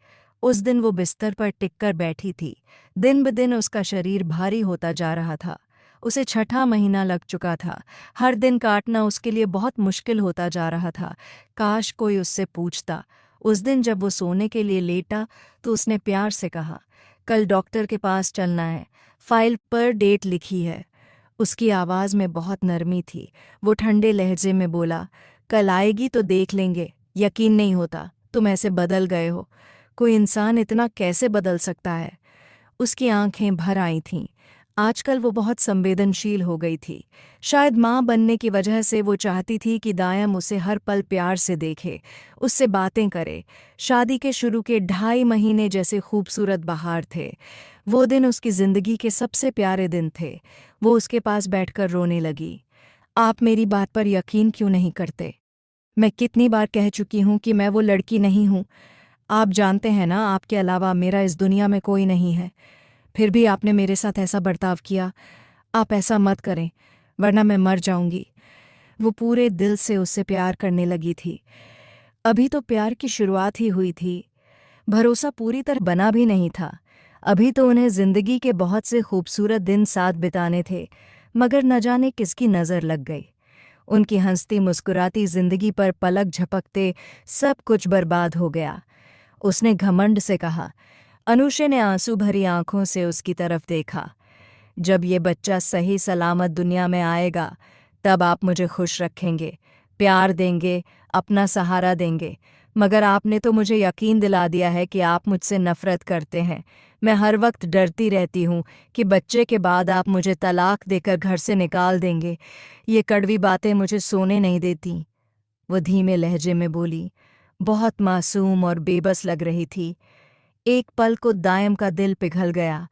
Speaker 1: उस दिन वो बिस्तर पर टिककर बैठी थी। दिन ब दिन उसका शरीर भारी होता जा रहा था। उसे छठा महीना लग चुका था। हर दिन काटना उसके लिए बहुत मुश्किल होता जा रहा था। काश कोई उससे पूछता। उस दिन जब वो सोने के लिए लेटा तो उसने प्यार से कहा, कल डॉक्टर के पास चलना है, फाइल पर डेट लिखी है। उसकी आवाज़ में बहुत नरमी थी। वो ठंडे लहजे में बोला, कल आएगी तो देख लेंगे। यकीन नहीं होता, तुम ऐसे बदल गए हो। कोई इंसान इतना कैसे बदल सकता है? उसकी आंखें भर आई थीं। आजकल वो बहुत संवेदनशील हो गई थी। शायद माँ बनने की वजह से वो चाहती थी कि दायम उसे हर पल प्यार से देखे, उससे बातें करे। शादी के शुरू के 2.5 महीने जैसे खूबसूरत बहार थे। वो दिन उसकी ज़िंदगी के सबसे प्यारे दिन थे। वो उसके पास बैठकर रोने लगी। आप मेरी बात पर यकीन क्यों नहीं करते? मैं कितनी बार कह चुकी हूँ कि मैं वो लड़की नहीं हूँ। आप जानते हैं ना, आपके अलावा मेरा इस दुनिया में कोई नहीं है। फिर भी आपने मेरे साथ ऐसा बर्ताव किया। आप ऐसा मत करें, वरना मैं मर जाऊंगी। वो पूरे दिल से उससे प्यार करने लगी थी। अभी तो प्यार की शुरुआत ही हुई थी। भरोसा पूरी तरह बना भी नहीं था। अभी तो उन्हें जिंदगी के बहुत से खूबसूरत दिन साथ बिताने थे, मगर न जाने किसकी नज़र लग गई। उनकी हंसती मुस्कुराती जिंदगी पर पलक झपकते सब कुछ बर्बाद हो गया। उसने घमंड से कहा। अनुषे ने आंसू भरी आंखों से उसकी तरफ देखा। जब ये बच्चा सही सलामत दुनिया में आएगा, तब आप मुझे खुश रखेंगे, प्यार देंगे, अपना सहारा देंगे। मगर आपने तो मुझे यकीन दिला दिया है कि आप मुझसे नफ़रत करते हैं। मैं हर वक्त डरती रहती हूँ कि बच्चे के बाद आप मुझे तलाक देकर घर से निकाल देंगे। ये कड़वी बातें मुझे सोने नहीं देती। वो धीमे लहजे में बोली, बहुत मासूम और बेबस लग रही थी। एक पल को दायम का दिल पिघल गया।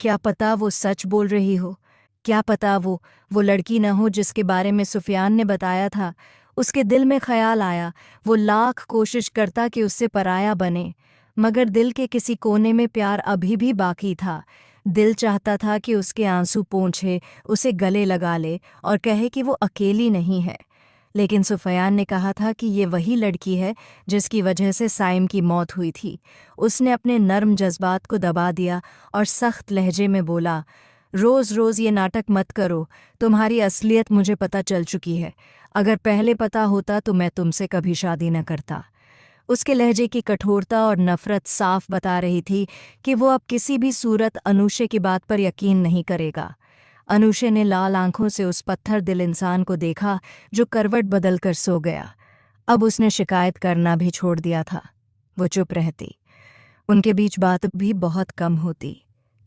Speaker 1: क्या पता वो सच बोल रही हो? क्या पता वो लड़की न हो जिसके बारे में सुफियान ने बताया था? उसके दिल में ख्याल आया, वो लाख कोशिश करता कि उससे पराया बने, मगर दिल के किसी कोने में प्यार अभी भी बाकी था। दिल चाहता था कि उसके आंसू पोंछे, उसे गले लगा ले और कहे कि वो अकेली नहीं है। लेकिन सुफियान ने कहा था कि ये वही लड़की है जिसकी वजह से साइम की मौत हुई थी। उसने अपने नर्म जज्बात को दबा दिया और सख्त लहजे में बोला, रोज़ रोज़ ये नाटक मत करो। तुम्हारी असलियत मुझे पता चल चुकी है। अगर पहले पता होता तो मैं तुमसे कभी शादी न करता। उसके लहजे की कठोरता और नफ़रत साफ बता रही थी कि वो अब किसी भी सूरत अनुषे की बात पर यकीन नहीं करेगा। अनुषे ने लाल आंखों से उस पत्थर दिल इंसान को देखा जो करवट बदल कर सो गया। अब उसने शिकायत करना भी छोड़ दिया था। वो चुप रहती। उनके बीच बात भी बहुत कम होती।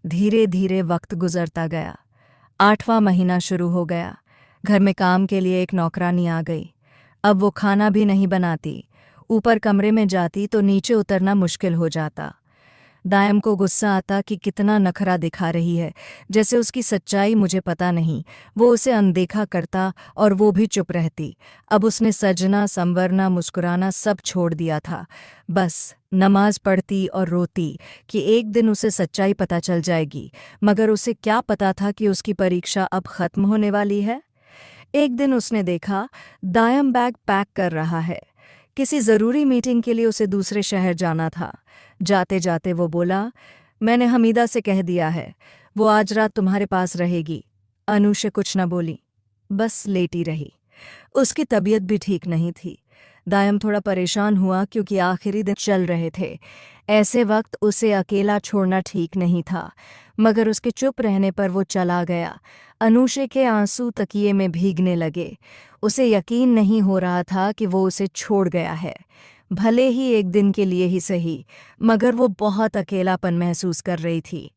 Speaker 1: धीरे धीरे वक्त गुजरता गया। 8वां महीना शुरू हो गया। घर में काम के लिए एक नौकरानी आ गई। अब वो खाना भी नहीं बनाती। ऊपर कमरे में जाती तो नीचे उतरना मुश्किल हो जाता। दायम को गुस्सा आता कि कितना नखरा दिखा रही है, जैसे उसकी सच्चाई मुझे पता नहीं। वो उसे अनदेखा करता और वो भी चुप रहती। अब उसने सजना, संवरना, मुस्कुराना सब छोड़ दिया था। बस नमाज पढ़ती और रोती कि एक दिन उसे सच्चाई पता चल जाएगी। मगर उसे क्या पता था कि उसकी परीक्षा अब खत्म होने वाली है। एक दिन उसने देखा दायम बैग पैक कर रहा है। किसी ज़रूरी मीटिंग के लिए उसे दूसरे शहर जाना था। जाते जाते वो बोला, मैंने हमीदा से कह दिया है, वो आज रात तुम्हारे पास रहेगी। अनुषा कुछ न बोली, बस लेटी रही। उसकी तबीयत भी ठीक नहीं थी। दायम थोड़ा परेशान हुआ क्योंकि आखिरी दिन चल रहे थे। ऐसे वक्त उसे अकेला छोड़ना ठीक नहीं था, मगर उसके चुप रहने पर वो चला गया। अनुषा के आंसू तकिए में भीगने लगे। उसे यकीन नहीं हो रहा था कि वो उसे छोड़ गया है, भले ही एक दिन के लिए ही सही, मगर वो बहुत अकेलापन महसूस कर रही थी।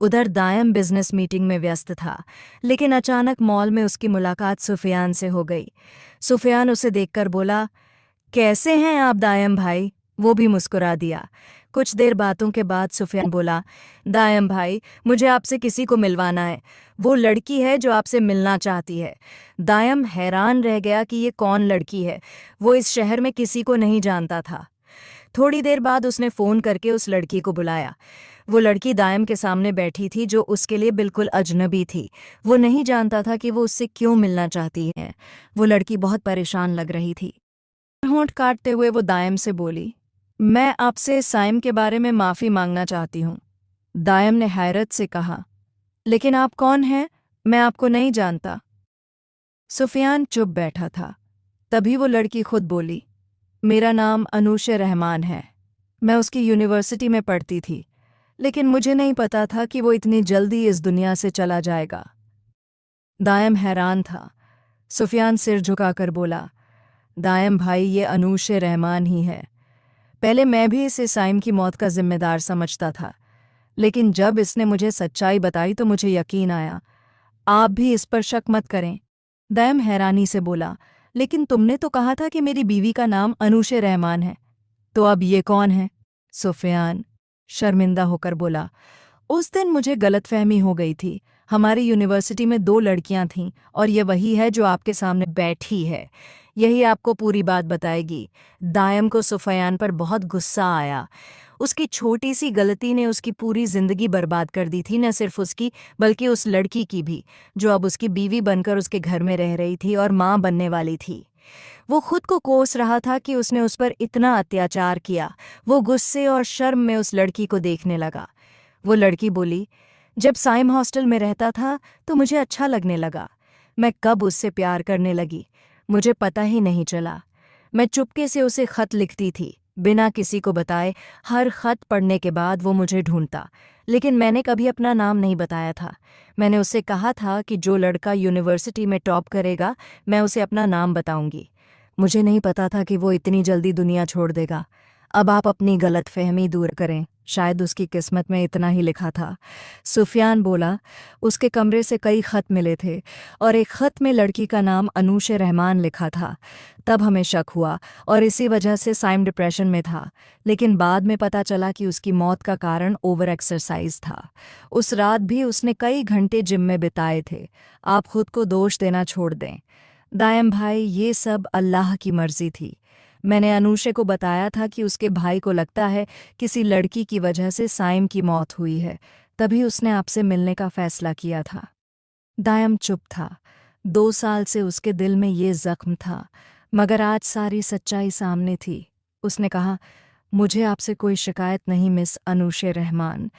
Speaker 1: उधर दायम बिजनेस मीटिंग में व्यस्त था, लेकिन अचानक मॉल में उसकी मुलाकात सुफियान से हो गई। सुफियान उसे देखकर बोला, कैसे हैं आप दायम भाई? वो भी मुस्कुरा दिया। कुछ देर बातों के बाद सुफियान बोला, दायम भाई, मुझे आपसे किसी को मिलवाना है। वो लड़की है जो आपसे मिलना चाहती है। दायम हैरान रह गया कि ये कौन लड़की है। वो इस शहर में किसी को नहीं जानता था। थोड़ी देर बाद उसने फ़ोन करके उस लड़की को बुलाया। वो लड़की दायम के सामने बैठी थी, जो उसके लिए बिल्कुल अजनबी थी। वो नहीं जानता था कि वो उससे क्यों मिलना चाहती है। वो लड़की बहुत परेशान लग रही थी। होंठ काटते हुए वो दायम से बोली, मैं आपसे साइम के बारे में माफ़ी मांगना चाहती हूँ। दायम ने हैरत से कहा, लेकिन आप कौन हैं? मैं आपको नहीं जानता। सुफियान चुप बैठा था। तभी वो लड़की खुद बोली, मेरा नाम अनुषा रहमान है। मैं उसकी यूनिवर्सिटी में पढ़ती थी, लेकिन मुझे नहीं पता था कि वो इतनी जल्दी इस दुनिया से चला जाएगा। दायम हैरान था। सुफियान सिर झुकाकर बोला, दायम भाई, ये अनुषा रहमान ही है। पहले मैं भी इसे साइम की मौत का जिम्मेदार समझता था, लेकिन जब इसने मुझे सच्चाई बताई तो मुझे यकीन आया। आप भी इस पर शक मत करें। दायम हैरानी से बोला, लेकिन तुमने तो कहा था कि मेरी बीवी का नाम अनुषा रहमान है, तो अब ये कौन है? सुफियान शर्मिंदा होकर बोला, उस दिन मुझे गलतफहमी हो गई थी। हमारी यूनिवर्सिटी में 2 लड़कियां थीं और ये वही है जो आपके सामने बैठी है। यही आपको पूरी बात बताएगी। दायम को सुफियान पर बहुत गुस्सा आया। उसकी छोटी सी गलती ने उसकी पूरी जिंदगी बर्बाद कर दी थी, न सिर्फ उसकी बल्कि उस लड़की की भी, जो अब उसकी बीवी बनकर उसके घर में रह रही थी और माँ बनने वाली थी। वो खुद को कोस रहा था कि उसने उस पर इतना अत्याचार किया। वो गुस्से और शर्म में उस लड़की को देखने लगा। वो लड़की बोली, जब साइम हॉस्टल में रहता था तो मुझे अच्छा लगने लगा। मैं कब उससे प्यार करने लगी मुझे पता ही नहीं चला। मैं चुपके से उसे खत लिखती थी, बिना किसी को बताए। हर खत पढ़ने के बाद वो मुझे ढूंढता, लेकिन मैंने कभी अपना नाम नहीं बताया था। मैंने उससे कहा था कि जो लड़का यूनिवर्सिटी में टॉप करेगा, मैं उसे अपना नाम बताऊंगी। मुझे नहीं पता था कि वो इतनी जल्दी दुनिया छोड़ देगा। अब आप अपनी गलतफहमी दूर करें, शायद उसकी किस्मत में इतना ही लिखा था। सुफियान बोला, उसके कमरे से कई खत मिले थे और एक खत में लड़की का नाम अनुषा रहमान लिखा था। तब हमें शक हुआ और इसी वजह से साइम डिप्रेशन में था, लेकिन बाद में पता चला कि उसकी मौत का कारण ओवर एक्सरसाइज था। उस रात भी उसने कई घंटे जिम में बिताए थे। आप खुद को दोष देना छोड़ दें। दायम भाई, ये सब अल्लाह की मर्जी थी। मैंने अनुषा को बताया था कि उसके भाई को लगता है किसी लड़की की वजह से साइम की मौत हुई है, तभी उसने आपसे मिलने का फैसला किया था। दायम चुप था। 2 साल से उसके दिल में ये जख्म था, मगर आज सारी सच्चाई सामने थी। उसने कहा, मुझे आपसे कोई शिकायत नहीं मिस अनुषा रहमान,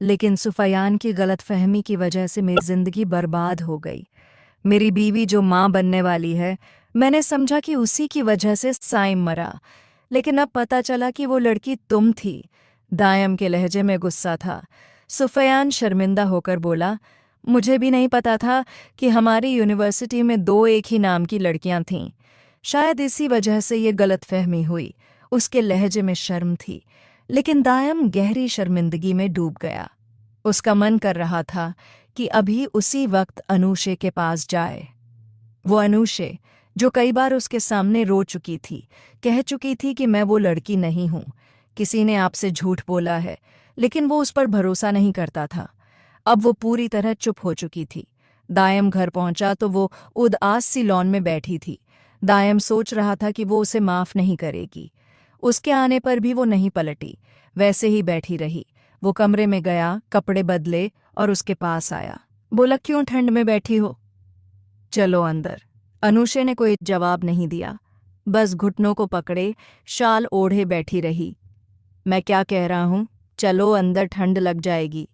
Speaker 1: लेकिन सुफियान की गलतफहमी की वजह से मेरी जिंदगी बर्बाद हो गई। मेरी बीवी जो माँ बनने वाली है, मैंने समझा कि उसी की वजह से साइम मरा, लेकिन अब पता चला कि वो लड़की तुम थी। दायम के लहजे में गुस्सा था। सुफियान शर्मिंदा होकर बोला, मुझे भी नहीं पता था कि हमारी यूनिवर्सिटी में 2 एक ही नाम की लड़कियां थीं। शायद इसी वजह से ये गलतफहमी हुई। उसके लहजे में शर्म थी, लेकिन दायम गहरी शर्मिंदगी में डूब गया। उसका मन कर रहा था कि अभी उसी वक्त अनुषा के पास जाए। वो अनुषा जो कई बार उसके सामने रो चुकी थी, कह चुकी थी कि मैं वो लड़की नहीं हूँ, किसी ने आपसे झूठ बोला है, लेकिन वो उस पर भरोसा नहीं करता था। अब वो पूरी तरह चुप हो चुकी थी। दायम घर पहुंचा तो वो उदास सी लॉन में बैठी थी। दायम सोच रहा था कि वो उसे माफ नहीं करेगी। उसके आने पर भी वो नहीं पलटी, वैसे ही बैठी रही। वो कमरे में गया, कपड़े बदले और उसके पास आया। बोला, क्यों ठंड में बैठी हो? चलो अंदर। अनुषे ने कोई जवाब नहीं दिया, बस घुटनों को पकड़े शाल ओढ़े बैठी रही। मैं क्या कह रहा हूं, चलो अंदर, ठंड लग जाएगी।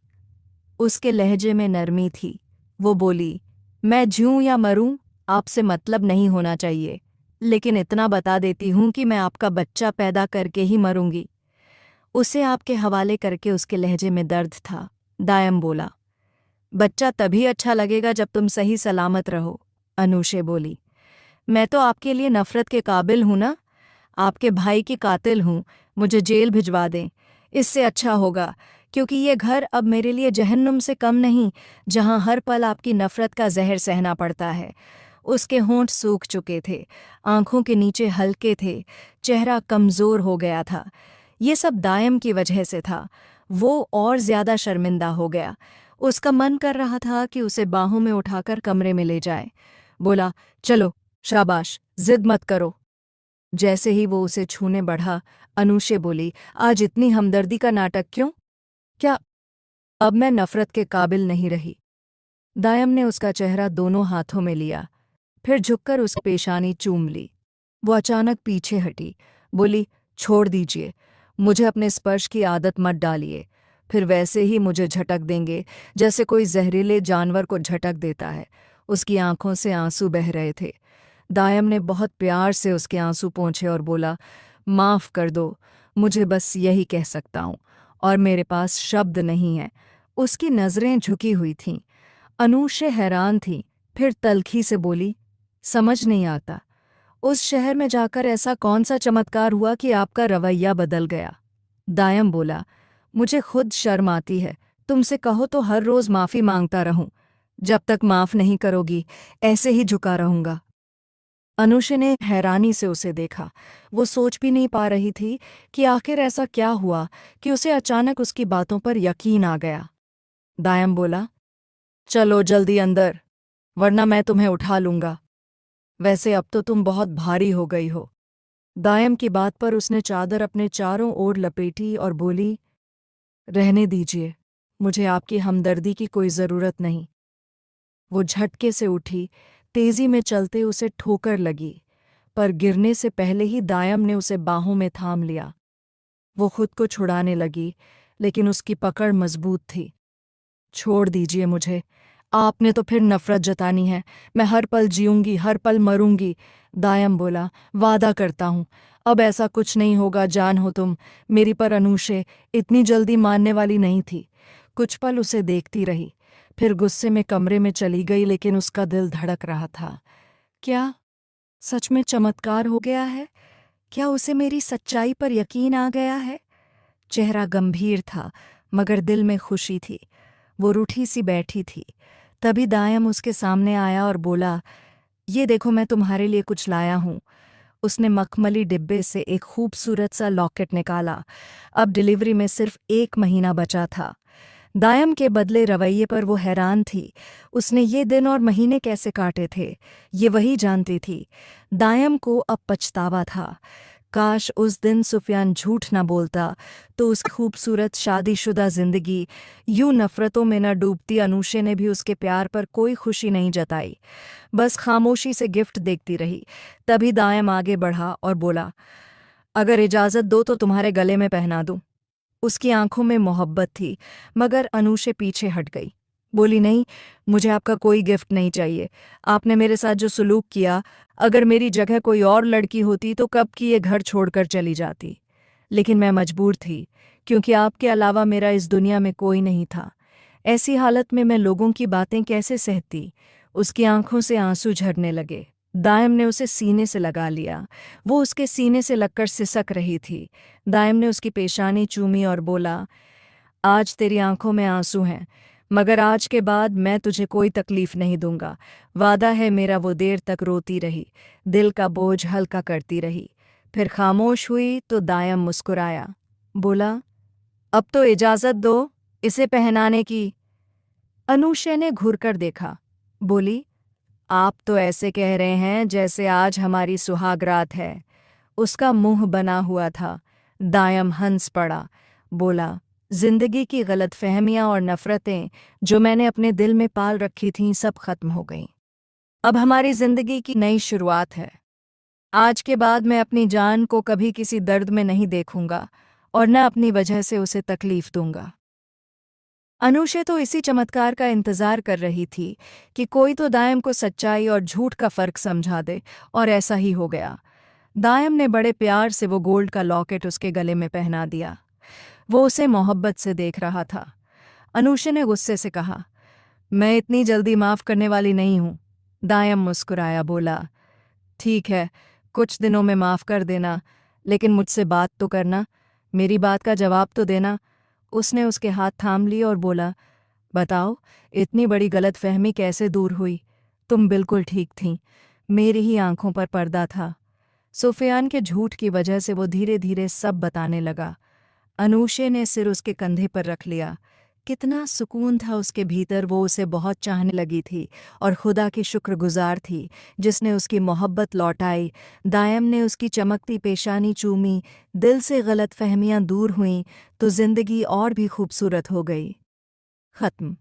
Speaker 1: उसके लहजे में नरमी थी। वो बोली, मैं जीऊं या मरूं आपसे मतलब नहीं होना चाहिए, लेकिन इतना बता देती हूं कि मैं आपका बच्चा पैदा करके ही मरूंगी। उसे आपके हवाले करके उसके लहजे में दर्द था। दायम बोला, बच्चा तभी अच्छा लगेगा जब तुम सही सलामत रहो। अनुषे बोली, मैं तो आपके लिए नफरत के काबिल हूं ना, आपके भाई की कातिल हूं। मुझे जेल भिजवा दें, इससे अच्छा होगा, क्योंकि ये घर अब मेरे लिए जहन्नुम से कम नहीं, जहां हर पल आपकी नफरत का जहर सहना पड़ता है। उसके होंठ सूख चुके थे, आंखों के नीचे हल्के थे, चेहरा कमज़ोर हो गया था। ये सब दायम की वजह से था। वो और ज्यादा शर्मिंदा हो गया। उसका मन कर रहा था कि उसे बाहों में उठाकर कमरे में ले जाए। बोला, चलो, शाबाश, जिद मत करो। जैसे ही वो उसे छूने बढ़ा, अनुषे बोली, आज इतनी हमदर्दी का नाटक क्यों? क्या अब मैं नफरत के काबिल नहीं रही? दायम ने उसका चेहरा दोनों हाथों में लिया, फिर झुककर उसकी पेशानी चूम ली। वो अचानक पीछे हटी, बोली, छोड़ दीजिए, मुझे अपने स्पर्श की आदत मत डालिए, फिर वैसे ही मुझे झटक देंगे जैसे कोई जहरीले जानवर को झटक देता है। उसकी आंखों से आंसू बह रहे थे। दायम ने बहुत प्यार से उसके आंसू पोंछे और बोला, माफ़ कर दो, मुझे बस यही कह सकता हूँ, और मेरे पास शब्द नहीं है। उसकी नज़रें झुकी हुई थीं। अनूशे हैरान थी, फिर तल्खी से बोली, समझ नहीं आता, उस शहर में जाकर ऐसा कौन सा चमत्कार हुआ कि आपका रवैया बदल गया? दायम बोला, मुझे खुद शर्म आती है, तुमसे कहो तो हर रोज़ माफ़ी मांगता रहूं। जब तक माफ़ नहीं करोगी, ऐसे ही झुका रहूंगा। अनुषा ने हैरानी से उसे देखा। वो सोच भी नहीं पा रही थी कि आखिर ऐसा क्या हुआ कि उसे अचानक उसकी बातों पर यकीन आ गया। दायम बोला, चलो जल्दी अंदर, वरना मैं तुम्हें उठा लूंगा। वैसे अब तो तुम बहुत भारी हो गई हो। दायम की बात पर उसने चादर अपने चारों ओर लपेटी और बोली, रहने दीजिए, मुझे आपकी हमदर्दी की कोई ज़रूरत नहीं। वो झटके से उठी, तेजी में चलते उसे ठोकर लगी, पर गिरने से पहले ही दायम ने उसे बाहों में थाम लिया। वो खुद को छुड़ाने लगी, लेकिन उसकी पकड़ मजबूत थी। छोड़ दीजिए मुझे, आपने तो फिर नफरत जतानी है। मैं हर पल जीऊंगी, हर पल मरूंगी। दायम बोला, वादा करता हूँ, अब ऐसा कुछ नहीं होगा, जान हो तुम मेरी। पर अनुषे इतनी जल्दी मानने वाली नहीं थी। कुछ पल उसे देखती रही, फिर गुस्से में कमरे में चली गई, लेकिन उसका दिल धड़क रहा था। क्या सच में चमत्कार हो गया है? क्या उसे मेरी सच्चाई पर यकीन आ गया है? चेहरा गंभीर था, मगर दिल में खुशी थी। वो रूठी सी बैठी थी। तभी दायम उसके सामने आया और बोला, ये देखो, मैं तुम्हारे लिए कुछ लाया हूँ। उसने मखमली डिब्बे से एक खूबसूरत सा लॉकेट निकाला। अब डिलीवरी में सिर्फ 1 महीना बचा था। दायम के बदले रवैये पर वो हैरान थी। उसने ये दिन और महीने कैसे काटे थे, ये वही जानती थी। दायम को अब पछतावा था। काश उस दिन सुफियान झूठ न बोलता, तो उस खूबसूरत शादीशुदा जिंदगी यूं नफरतों में न डूबती। अनुषे ने भी उसके प्यार पर कोई खुशी नहीं जताई, बस खामोशी से गिफ्ट देखती रही। तभी दायम आगे बढ़ा और बोला, अगर इजाज़त दो तो तुम्हारे गले में पहना दूं। उसकी आंखों में मोहब्बत थी, मगर अनुषे पीछे हट गई। बोली, नहीं, मुझे आपका कोई गिफ्ट नहीं चाहिए। आपने मेरे साथ जो सुलूक किया, अगर मेरी जगह कोई और लड़की होती तो कब की ये घर छोड़कर चली जाती। लेकिन मैं मजबूर थी, क्योंकि आपके अलावा मेरा इस दुनिया में कोई नहीं था। ऐसी हालत में मैं लोगों की बातें कैसे सहती? उसकी आंखों से आंसू झरने लगे। दायम ने उसे सीने से लगा लिया। वो उसके सीने से लगकर सिसक रही थी। दायम ने उसकी पेशानी चूमी और बोला, आज तेरी आंखों में आंसू हैं, मगर आज के बाद मैं तुझे कोई तकलीफ नहीं दूंगा। वादा है मेरा। वो देर तक रोती रही, दिल का बोझ हल्का करती रही। फिर खामोश हुई तो दायम मुस्कुराया, बोला, अब तो इजाज़त दो इसे पहनाने की। अनुशे ने घूरकर देखा, बोली, आप तो ऐसे कह रहे हैं जैसे आज हमारी सुहागरात है। उसका मुंह बना हुआ था। दायम हंस पड़ा, बोला, जिंदगी की गलतफहमियां और नफरतें जो मैंने अपने दिल में पाल रखी थीं सब खत्म हो गईं। अब हमारी जिंदगी की नई शुरुआत है। आज के बाद मैं अपनी जान को कभी किसी दर्द में नहीं देखूंगा और न अपनी वजह से उसे तकलीफ दूंगा। अनुशे तो इसी चमत्कार का इंतजार कर रही थी कि कोई तो दायम को सच्चाई और झूठ का फर्क समझा दे, और ऐसा ही हो गया। दायम ने बड़े प्यार से वो गोल्ड का लॉकेट उसके गले में पहना दिया। वो उसे मोहब्बत से देख रहा था। अनुशे ने गुस्से से कहा, मैं इतनी जल्दी माफ करने वाली नहीं हूं। दायम मुस्कुराया, बोला, ठीक है, कुछ दिनों में माफ कर देना, लेकिन मुझसे बात तो करना, मेरी बात का जवाब तो देना। उसने उसके हाथ थाम ली और बोला, बताओ, इतनी बड़ी गलतफहमी कैसे दूर हुई? तुम बिल्कुल ठीक थीं, मेरी ही आंखों पर पर्दा था। सुफियान के झूठ की वजह से वो धीरे धीरे सब बताने लगा। अनुशे ने सिर उसके कंधे पर रख लिया। कितना सुकून था उसके भीतर। वो उसे बहुत चाहने लगी थी और खुदा की शुक्रगुजार थी जिसने उसकी मोहब्बत लौटाई। दायम ने उसकी चमकती पेशानी चूमी। दिल से गलतफहमियां दूर हुईं तो जिंदगी और भी खूबसूरत हो गई। खत्म।